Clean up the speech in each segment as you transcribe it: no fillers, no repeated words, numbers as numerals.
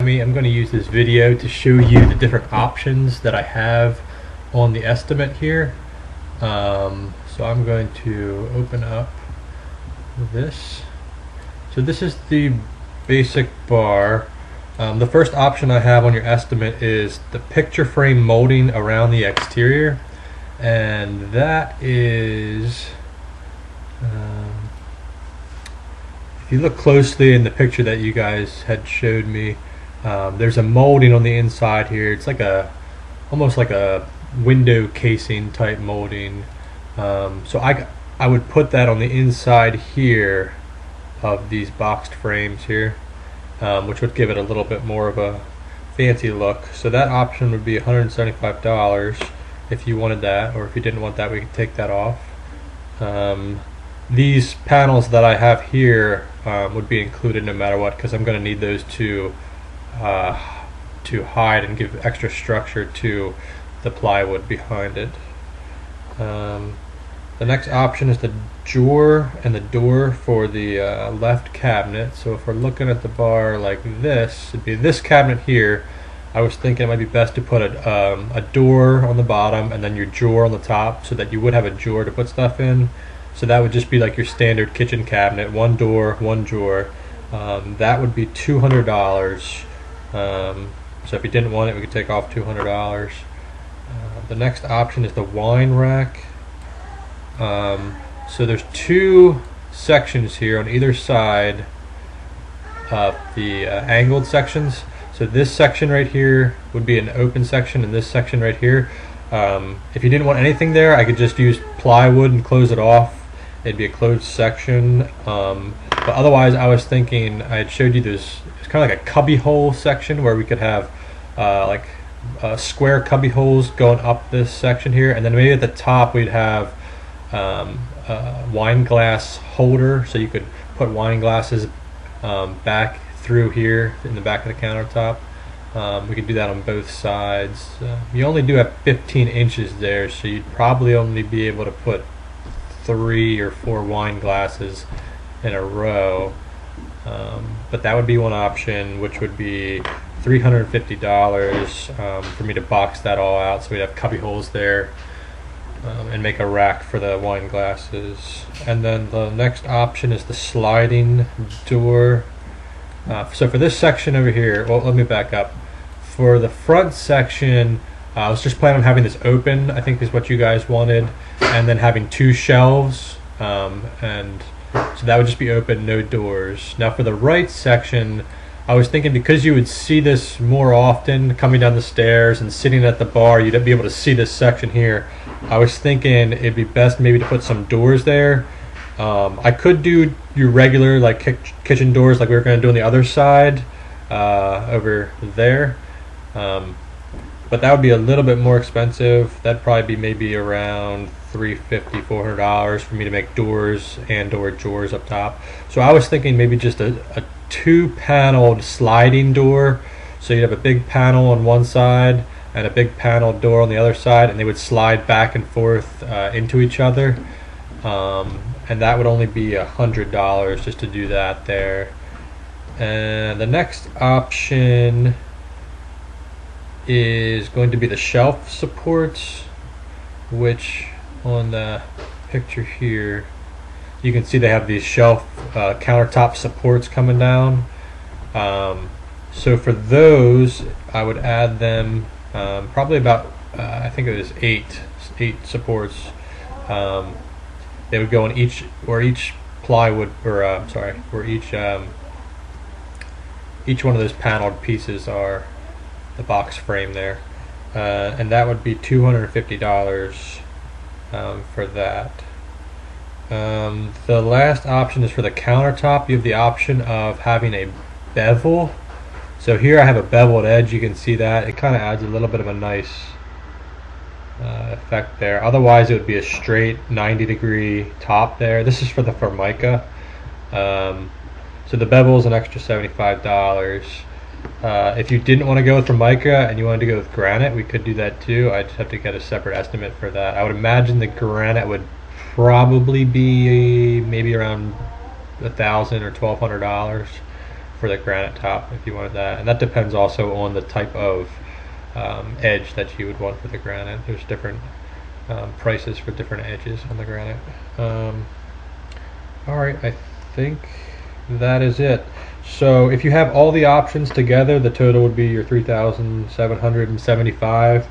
I'm going to use this video to show you the different options that I have on the estimate here. So I'm going to open up this. So this is the basic bar. The first option I have on your estimate is the picture frame molding around the exterior, and that is if you look closely in the picture that you guys had showed me, there's a molding on the inside here. It's like almost like a window casing type molding. So I would put that on the inside here of these boxed frames here, which would give it a little bit more of a fancy look. So that option would be $175 if you wanted that, or if you didn't want that, we could take that off. These panels that I have here would be included no matter what, because I'm going to need those to hide and give extra structure to the plywood behind it. The next option is the drawer and the door for the left cabinet. So if we're looking at the bar like this, it'd be this cabinet here. I was thinking it might be best to put a door on the bottom and then your drawer on the top, so that you would have a drawer to put stuff in. So that would just be like your standard kitchen cabinet, one door, one drawer. That would be $200. So if you didn't want it, we could take off $200. The next option is the wine rack. So there's two sections here on either side of the angled sections. So this section right here would be an open section, and this section right here, if you didn't want anything there, I could just use plywood and close it off. It'd be a closed section. But otherwise, I was thinking, I had showed you this, it's kind of like a cubby hole section where we could have like square cubby holes going up this section here, and then maybe at the top we'd have a wine glass holder, so you could put wine glasses back through here in the back of the countertop. We could do that on both sides. You only do have 15 inches there, so you'd probably only be able to put 3 or 4 wine glasses in a row. But that would be one option, which would be $350 for me to box that all out, so we'd have cubby holes there. And make a rack for the wine glasses. And then the next option is the sliding door. So for this section over here, well, let me back up. For the front section, I was just planning on having this open, I think is what you guys wanted, and then having 2 shelves, and so that would just be open, no doors. Now for the right section, I was thinking, because you would see this more often coming down the stairs and sitting at the bar, you'd be able to see this section here. I was thinking it'd be best maybe to put some doors there. I could do your regular like kitchen doors like we were going to do on the other side over there, but that would be a little bit more expensive. That'd probably be maybe around $350, $400 for me to make doors and door drawers up top. So I was thinking maybe just a 2-paneled sliding door, so you'd have a big panel on one side and a big panel door on the other side, and they would slide back and forth into each other, and that would only be $100 just to do that there. And the next option is going to be the shelf supports, which on the picture here you can see they have these shelf countertop supports coming down. So for those, I would add them probably about I think it was eight supports. They would go on each plywood, or sorry, where each one of those paneled pieces are the box frame there, and that would be $250 for that. The last option is for the countertop. You have the option of having a bevel. So here I have a beveled edge. You can see that it kind of adds a little bit of a nice effect there. Otherwise it would be a straight 90-degree top there. This is for the Formica. So the bevel is an extra $75. If you didn't want to go with Formica and you wanted to go with granite, we could do that too. I just have to get a separate estimate for that. I would imagine the granite would probably be maybe around $1,000 or $1,200 for the granite top if you wanted that, and that depends also on the type of edge that you would want for the granite. There's different prices for different edges on the granite. Alright, I think that is it. So if you have all the options together, the total would be your $3,775.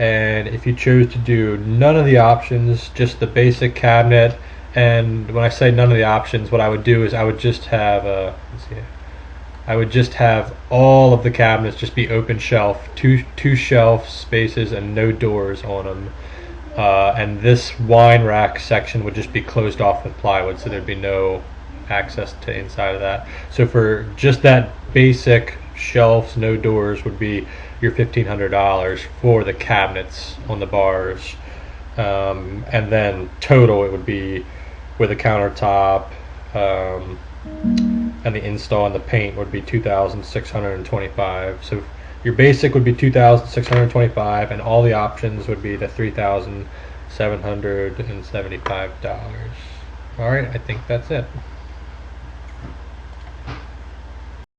And if you chose to do none of the options, just the basic cabinet, and when I say none of the options, what I would do is I would just have all of the cabinets just be open shelf, two shelf spaces and no doors on them. And this wine rack section would just be closed off with plywood, so there'd be no access to inside of that. So for just that basic shelves, no doors, would be your $1,500 for the cabinets on the bars. And then total it would be with a countertop and the install and the paint would be $2,625. So your basic would be $2,625, and all the options would be the $3,775. All right, I think that's it.